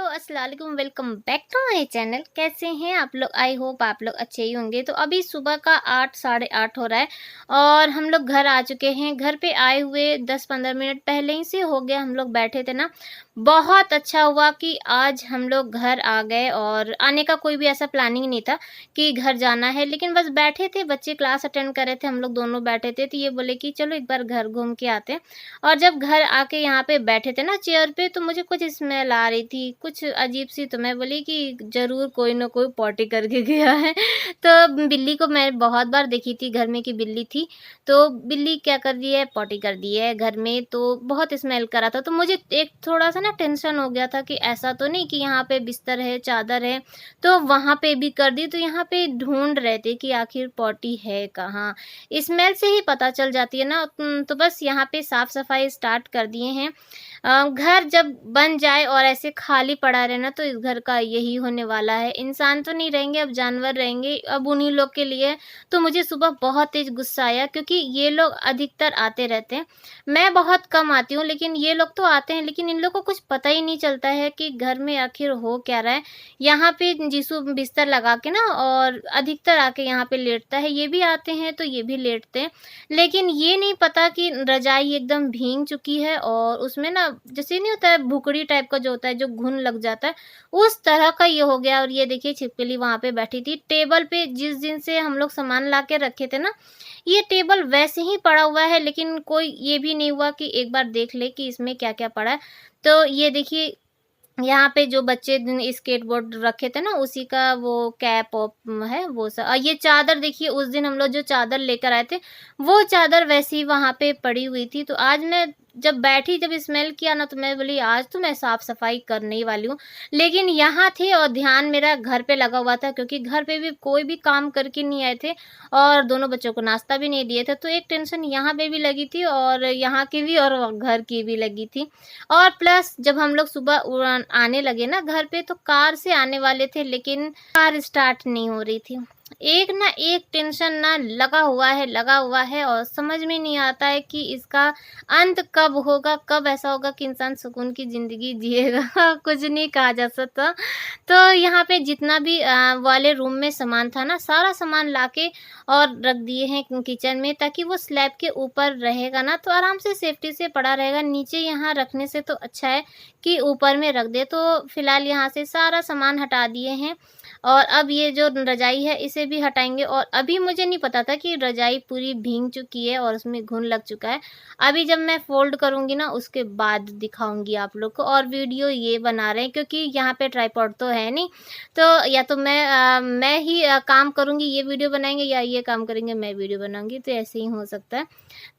अस्सलाम वालेकुम, welcome back to my channel. कैसे हैं आप लोग? आई होप आप लोग अच्छे ही होंगे। तो अभी सुबह का 8 साढ़े 8 हो रहा है और हम लोग घर आ चुके हैं। घर पे आए हुए 10-15 मिनट पहले ही से हो गया। हम लोग बैठे थे ना, बहुत अच्छा हुआ कि आज हम लोग घर आ गए और आने का कोई भी ऐसा प्लानिंग नहीं था कि घर जाना है, लेकिन बस बैठे थे। बच्चे क्लास अटेंड कर रहे थे, हम लोग दोनों बैठे थे, तो ये बोले कि चलो एक बार घर घूम के आते हैं। और जब घर आके यहाँ पे बैठे थे ना चेयर पे, तो मुझे कुछ स्मेल आ रही थी, कुछ अजीब सी। तो मैं बोली कि ज़रूर कोई ना कोई पॉटी करके गया है। तो बिल्ली को मैं बहुत बार देखी थी घर में कि बिल्ली थी, तो बिल्ली क्या कर रही है, पॉटी कर दी है घर में। तो बहुत स्मेल कर रहा था, तो मुझे एक थोड़ा-सा ना टेंशन हो गया था कि ऐसा तो नहीं कि यहाँ पे बिस्तर है, चादर है, तो वहाँ पे भी कर दी। तो यहाँ पे ढूँढ रहे थे कि आखिर पॉटी है कहाँ? स्मेल से ही पता चल जाती है ना। तो बस यहाँ पे साफ-सफाई स्टार्ट कर दिए हैं। घर जब बन जाए और ऐसे खाली पड़ा रहे ना, तो इस घर का यही होने वाला है। इंसान तो नहीं रहेंगे, अब जानवर रहेंगे, अब उन्हीं लोग के लिए। तो मुझे सुबह बहुत तेज़ गुस्सा आया क्योंकि ये लोग अधिकतर आते रहते हैं। मैं बहुत कम आती हूँ, लेकिन ये लोग तो आते हैं, लेकिन इन लोग को कुछ पता ही नहीं चलता है कि घर में आखिर हो क्या रहा है। यहाँ पे जीसू बिस्तर लगा के ना, और अधिकतर आके यहाँ पे लेटता है। ये भी आते हैं तो ये भी लेटते हैं, लेकिन ये नहीं पता कि रज़ाई एकदम भीग चुकी है और उसमें ना जैसे नहीं होता है भुकड़ी टाइप का जो होता है, जो घुन लग जाता है, उस तरह का ये हो गया। और ये देखिए छिपकली वहाँ पे बैठी थी टेबल पे। जिस दिन से हम लोग सामान ला के रखे थे ना, ये टेबल वैसे ही पड़ा हुआ है, लेकिन कोई ये भी नहीं हुआ कि एक बार देख ले कि इसमें क्या-क्या पड़ा है। तो ये देखिए यहाँ पे जो बच्चे स्केटबोर्ड रखे थे ना, उसी का वो कैप ऑप है वो ये चादर देखिए, उस दिन हम लोग जो चादर लेकर आए थे, वो चादर वैसे ही वहाँ पे पड़ी हुई थी। तो आज मैं जब बैठी, जब स्मेल किया ना, तो मैं बोली आज तो मैं साफ सफाई करने ही वाली हूँ। लेकिन यहाँ थे और ध्यान मेरा घर पे लगा हुआ था, क्योंकि घर पे भी कोई भी काम करके नहीं आए थे और दोनों बच्चों को नाश्ता भी नहीं दिए थे। तो एक टेंशन यहाँ पे भी लगी थी और यहाँ की भी और घर की भी लगी थी। और प्लस जब हम लोग सुबह आने लगे ना घर पे, तो कार से आने वाले थे, लेकिन कार स्टार्ट नहीं हो रही थी। एक ना एक टेंशन ना लगा हुआ है और समझ में नहीं आता है कि इसका अंत कब होगा, कब ऐसा होगा कि इंसान सुकून की ज़िंदगी जिएगा। कुछ नहीं कहा जा सकता। तो यहाँ पे जितना भी वाले रूम में सामान था ना, सारा सामान लाके और रख दिए हैं किचन में, ताकि वो स्लैब के ऊपर रहेगा ना, तो आराम से सेफ्टी से पड़ा रहेगा। नीचे यहाँ रखने से तो अच्छा है कि ऊपर में रख दे। तो फिलहाल यहाँ से सारा सामान हटा दिए हैं और अब ये जो रज़ाई है इसे भी हटाएँगे। और अभी मुझे नहीं पता था कि रज़ाई पूरी भीग चुकी है और उसमें घुन लग चुका है। अभी जब मैं फ़ोल्ड करूँगी ना, उसके बाद दिखाऊँगी आप लोग को। और वीडियो ये बना रहे हैं क्योंकि यहाँ पे ट्राइपॉड तो है नहीं, तो या तो मैं ही काम करूँगी, ये वीडियो बनाएँगे, या ये काम करेंगे, मैं वीडियो बनाऊँगी, तो ऐसे ही हो सकता है।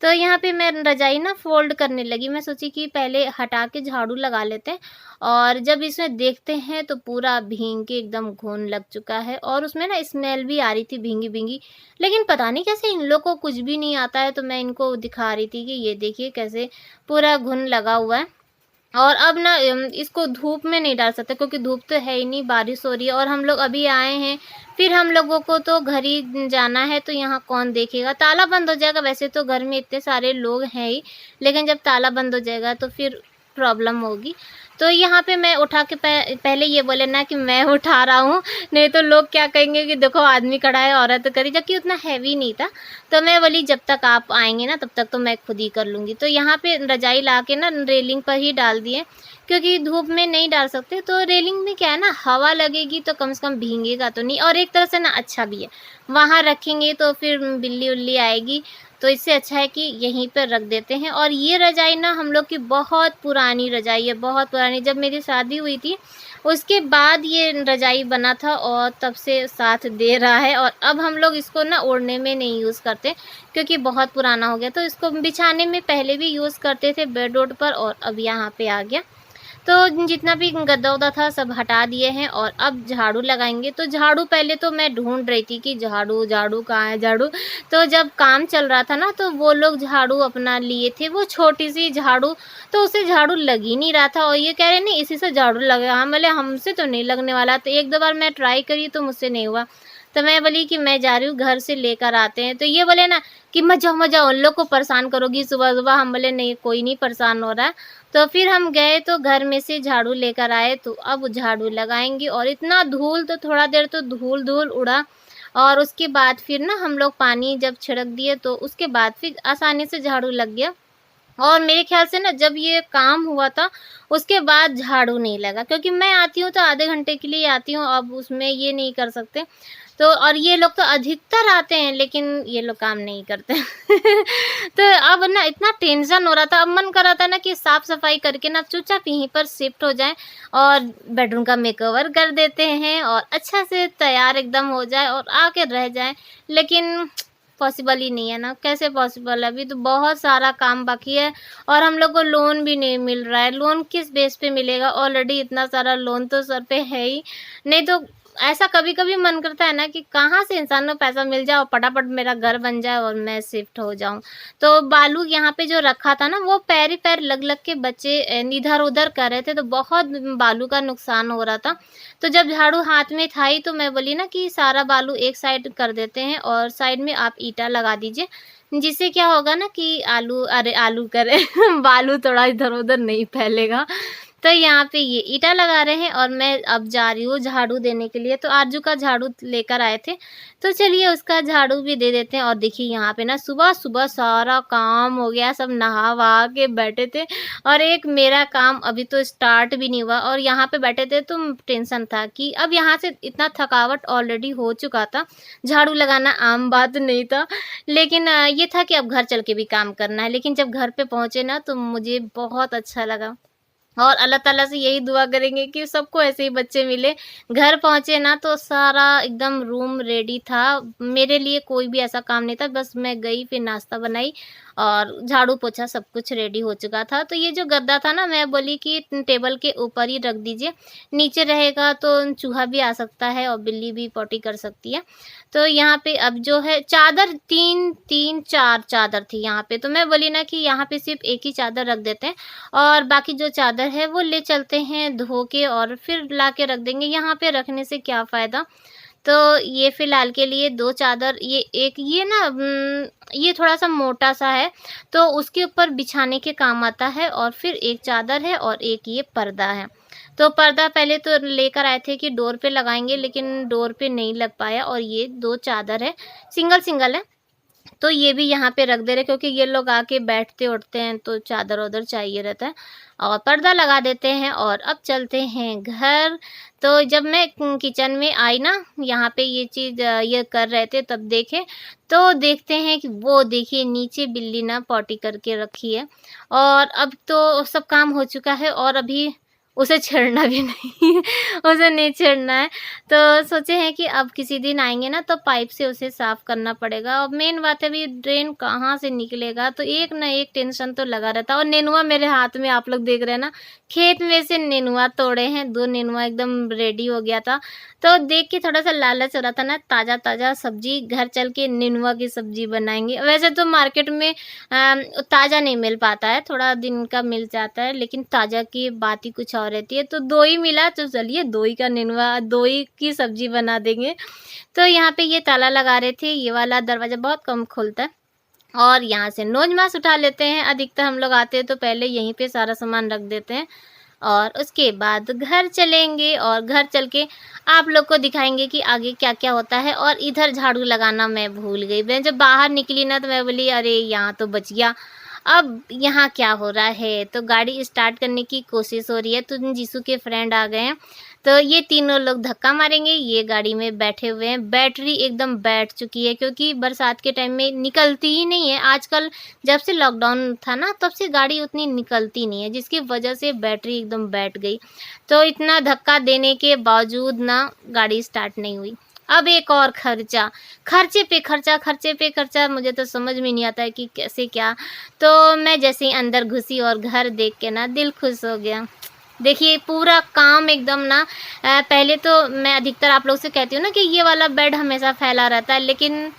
तो यहाँ पे मैं रज़ाई ना फ़ोल्ड करने लगी। मैं सोची कि पहले हटा के झाड़ू लगा लेते हैं, और जब इसमें देखते हैं तो पूरा भीग के एकदम घुन लग चुका है और उसमें ना स्मेल भी आ रही थी भींगी-भींगी। लेकिन पता नहीं कैसे इन लोग को कुछ भी नहीं आता है, तो मैं इनको दिखा रही थी कि ये देखिए कैसे पूरा घुन लगा हुआ है। और अब ना इसको धूप में नहीं डाल सकते, क्योंकि धूप तो है ही नहीं, बारिश हो रही है और हम लोग अभी आए हैं। फिर हम लोगों को तो घर ही जाना है, तो यहाँ कौन देखेगा? ताला बंद हो जाएगा। वैसे तो घर में इतने सारे लोग हैं ही, लेकिन जब ताला बंद हो जाएगा तो फिर प्रॉब्लम होगी। तो यहाँ पे मैं उठा के पहले ये बोले ना कि मैं उठा रहा हूँ, नहीं तो लोग क्या कहेंगे कि देखो आदमी खड़ा है, औरत करी, जबकि उतना हैवी नहीं था। तो मैं बोली जब तक आप आएँगे ना, तब तक तो मैं खुद ही कर लूँगी। तो यहाँ पे रज़ाई ला के ना रेलिंग पर ही डाल दिए, क्योंकि धूप में नहीं डाल सकते। तो रेलिंग में क्या है ना, हवा लगेगी तो कम से कम भीगेगा तो नहीं, और एक तरह से ना अच्छा भी है। वहाँ रखेंगे तो फिर बिल्ली-उल्ली आएगी, तो इससे अच्छा है कि यहीं पर रख देते हैं। और ये रज़ाई ना हम लोग की बहुत पुरानी रज़ाई है, बहुत पुरानी। जब मेरी शादी हुई थी, उसके बाद ये रज़ाई बना था और तब से साथ दे रहा है। और अब हम लोग इसको ना ओढ़ने में नहीं यूज़ करते, क्योंकि बहुत पुराना हो गया। तो इसको बिछाने में पहले भी यूज़ करते थे बेड-वोड पर, और अब यहाँ पे आ गया। तो जितना भी गद्दा-वद्दा था सब हटा दिए हैं और अब झाड़ू लगाएँगे। तो झाड़ू पहले तो मैं ढूँढ रही थी कि झाड़ू कहाँ है झाड़ू? तो जब काम चल रहा था ना, तो वो लोग झाड़ू अपना लिए थे, वो छोटी-सी झाड़ू, तो उससे झाड़ू लग ही नहीं रहा था और ये कह रहे नहीं इसी से झाड़ू लगेगा। हम बोले हमसे तो नहीं लगने वाला। तो 1-2 बार मैं ट्राई करी तो मुझसे नहीं हुआ। तो मैं बोली कि मैं जा रही हूँ, घर से लेकर आते हैं। तो ये बोले ना कि मत जाओ, उन लोग को परेशान करोगी सुबह-सुबह। हम बोले नहीं, कोई नहीं परेशान हो रहा है, तो फिर हम गए तो घर में से झाड़ू लेकर आए, तो अब झाड़ू लगाएँगे और इतना धूल, तो थोड़ा देर तो धूल-धूल उड़ा और उसके बाद फिर ना हम लोग पानी जब छिड़क दिए तो उसके बाद फिर आसानी से झाड़ू लग गया। और मेरे ख़्याल से ना जब ये काम हुआ था, उसके बाद झाड़ू नहीं लगा, क्योंकि मैं आती हूँ तो आधे घंटे के लिए आती हूँ, अब उसमें ये नहीं कर सकते। तो और ये लोग तो अधिकतर आते हैं, लेकिन ये लोग काम नहीं करते। तो अब ना इतना टेंशन हो रहा था, अब मन कर रहा था ना कि साफ-सफाई करके ना चुपचाप यहीं पर शिफ्ट हो जाएँ और बेडरूम का मेकओवर कर देते हैं और अच्छा से तैयार एकदम हो जाए और आके रह जाएँ। लेकिन पॉसिबल ही नहीं है ना, कैसे पॉसिबल है? अभी तो बहुत सारा काम बाकी है और हम लोग को लोन भी नहीं मिल रहा है। लोन किस बेस पे मिलेगा? ऑलरेडी इतना सारा लोन तो सर पे है ही। नहीं तो ऐसा कभी-कभी मन करता है ना कि कहाँ से इंसान को पैसा मिल जाए और फटाफट मेरा घर बन जाए और मैं शिफ्ट हो जाऊँ। तो बालू यहाँ पे जो रखा था ना, वो पैर ही पैर लग-लग के बच्चे इधर-उधर कर रहे थे, तो बहुत बालू का नुकसान हो रहा था। तो जब झाड़ू हाथ में था ही, तो मैं बोली ना कि सारा बालू एक साइड कर देते हैं और साइड में आप ईंटा लगा दीजिए। जिससे क्या होगा ना कि आलू करे बालू थोड़ा इधर-उधर नहीं फैलेगा। तो यहाँ पे ये ईंटा लगा रहे हैं और मैं अब जा रही हूँ झाड़ू देने के लिए। तो आरजू का झाड़ू लेकर आए थे, तो चलिए उसका झाड़ू भी दे देते हैं। और देखिए यहाँ पे ना सुबह-सुबह सारा काम हो गया, सब नहा-वहा के बैठे थे और एक मेरा काम अभी तो स्टार्ट भी नहीं हुआ और यहाँ पे बैठे थे तो टेंशन था कि अब यहाँ से इतना थकावट ऑलरेडी हो चुका था, झाड़ू लगाना आम बात नहीं था। लेकिन ये था कि अब घर चल के भी काम करना है। लेकिन जब घर पे पहुँचे ना, तो मुझे बहुत अच्छा लगा। और अल्लाह ताला से यही दुआ करेंगे कि सबको ऐसे ही बच्चे मिले। घर पहुँचे ना तो सारा एकदम रूम रेडी था। मेरे लिए कोई भी ऐसा काम नहीं था, बस मैं गई फिर नाश्ता बनाई और झाड़ू-पोछा सब कुछ रेडी हो चुका था। तो ये जो गद्दा था ना, मैं बोली कि टेबल के ऊपर ही रख दीजिए, नीचे रहेगा तो चूहा भी आ सकता है और बिल्ली भी पॉटी कर सकती है। तो यहाँ पे अब जो है चादर 3-4 चादर थी यहाँ पे, तो मैं बोली ना कि यहाँ पे सिर्फ़ एक ही चादर रख देते हैं और बाकी जो चादर है वो ले चलते हैं धो के और फिर ला के रख देंगे, यहाँ पे रखने से क्या फ़ायदा। तो ये फ़िलहाल के लिए 2 चादर, ये एक ये ना ये थोड़ा-सा मोटा-सा है, तो उसके ऊपर बिछाने के काम आता है और फिर एक चादर है और एक ये पर्दा है। तो पर्दा पहले तो लेकर आए थे कि डोर पे लगाएँगे, लेकिन डोर पे नहीं लग पाया और ये 2 चादर है, सिंगल-सिंगल है। तो ये भी यहाँ पे रख दे रहे, क्योंकि ये लोग आके बैठते-उठते हैं तो चादर-वादर चाहिए रहता है और पर्दा लगा देते हैं और अब चलते हैं घर। तो जब मैं किचन में आई ना, यहाँ पे ये चीज़ ये कर रहे थे तब देखे, तो देखते हैं कि वो देखिए नीचे बिल्ली ना पॉटी करके रखी है और अब तो सब काम हो चुका है और अभी उसे छेड़ना भी नहीं उसे नहीं छेड़ना है। तो सोचे हैं कि अब किसी दिन आएँगे ना तो पाइप से उसे साफ़ करना पड़ेगा और मेन बात है अभी ड्रेन कहाँ से निकलेगा, तो एक ना एक टेंशन तो लगा रहता है। और नेनुआ मेरे हाथ में आप लोग देख रहे हैं ना, खेत में से नेनुआ तोड़े हैं, 2 नेनुआ एकदम रेडी हो गया था। तो देख के थोड़ा-सा लालच हो रहा था ना, ताज़ा-ताज़ा सब्ज़ी घर चल के नेनुआ की सब्ज़ी बनाएँगे। वैसे तो मार्केट में ताज़ा नहीं मिल पाता है, थोड़ा दिन का मिल जाता है, लेकिन ताज़ा की बात ही कुछ और रहती है। तो दोई मिला तो चलिए दोई का नेनुआ, दोई की सब्ज़ी बना देंगे। तो यहाँ पे ये ताला लगा रहे थे, ये वाला दरवाज़ा बहुत कम खुलता है और यहाँ से नोज-मास उठा लेते हैं। अधिकतर हम लोग आते हैं तो पहले यहीं पे सारा सामान रख देते हैं और उसके बाद घर चलेंगे और घर चल के आप लोग को दिखाएँगे कि आगे क्या-क्या होता है। और इधर झाड़ू लगाना मैं भूल गई। मैं जब बाहर निकली ना तो मैं बोली अरे! यहाँ तो बच गया। अब यहाँ क्या हो रहा है? तो गाड़ी स्टार्ट करने की कोशिश हो रही है, तो जीसू के फ्रेंड आ गए हैं। तो ये तीनों लोग धक्का मारेंगे, ये गाड़ी में बैठे हुए हैं। बैटरी एकदम बैठ चुकी है, क्योंकि बरसात के टाइम में निकलती ही नहीं है। आजकल जब से लॉकडाउन था ना, तब से गाड़ी उतनी निकलती नहीं है, जिसकी वजह से बैटरी एकदम बैठ गई। तो इतना धक्का देने के बावजूद ना गाड़ी स्टार्ट नहीं हुई। अब एक और खर्चा, खर्चे पे खर्चा, मुझे तो समझ में नहीं आता है कि कैसे क्या। तो मैं जैसे ही अंदर घुसी और घर देख के ना दिल खुश हो गया। देखिए पूरा काम एकदम ना पहले तो मैं अधिकतर आप लोग से कहती हूँ ना कि ये वाला बेड हमेशा फैला रहता है, लेकिन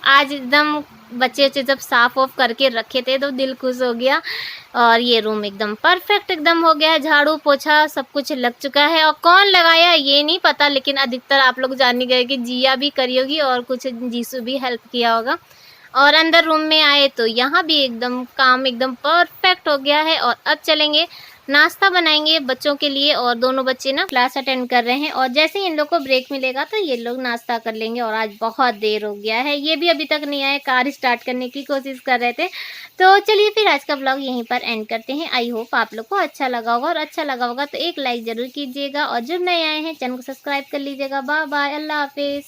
आज एकदम बच्चे-वच्चे जब साफ-वाफ करके रखे थे तो दिल खुश हो गया और ये रूम एकदम परफेक्ट एकदम हो गया है। झाड़ू-पोछा सब कुछ लग चुका है और कौन लगाया ये नहीं पता, लेकिन अधिकतर आप लोग जान ही गए कि जिया भी करी होगी और कुछ जीसू भी हेल्प किया होगा। और अंदर रूम में आए तो यहाँ भी एकदम काम एकदम परफेक्ट हो गया है। और अब चलेंगे नाश्ता बनाएंगे बच्चों के लिए, और दोनों बच्चे ना क्लास अटेंड कर रहे हैं, और जैसे ही इन लोग को ब्रेक मिलेगा तो ये लोग नाश्ता कर लेंगे। और आज बहुत देर हो गया है, ये भी अभी तक नहीं आए, कार स्टार्ट करने की कोशिश कर रहे थे। तो चलिए फिर आज का व्लॉग यहीं पर एंड करते हैं। आई होप आप लोग को अच्छा लगा होगा, और अच्छा लगा होगा तो एक लाइक जरूर कीजिएगा, और जब नए आए हैं चैनल को सब्सक्राइब कर लीजिएगा। बाय बाय, अल्लाह हाफिज।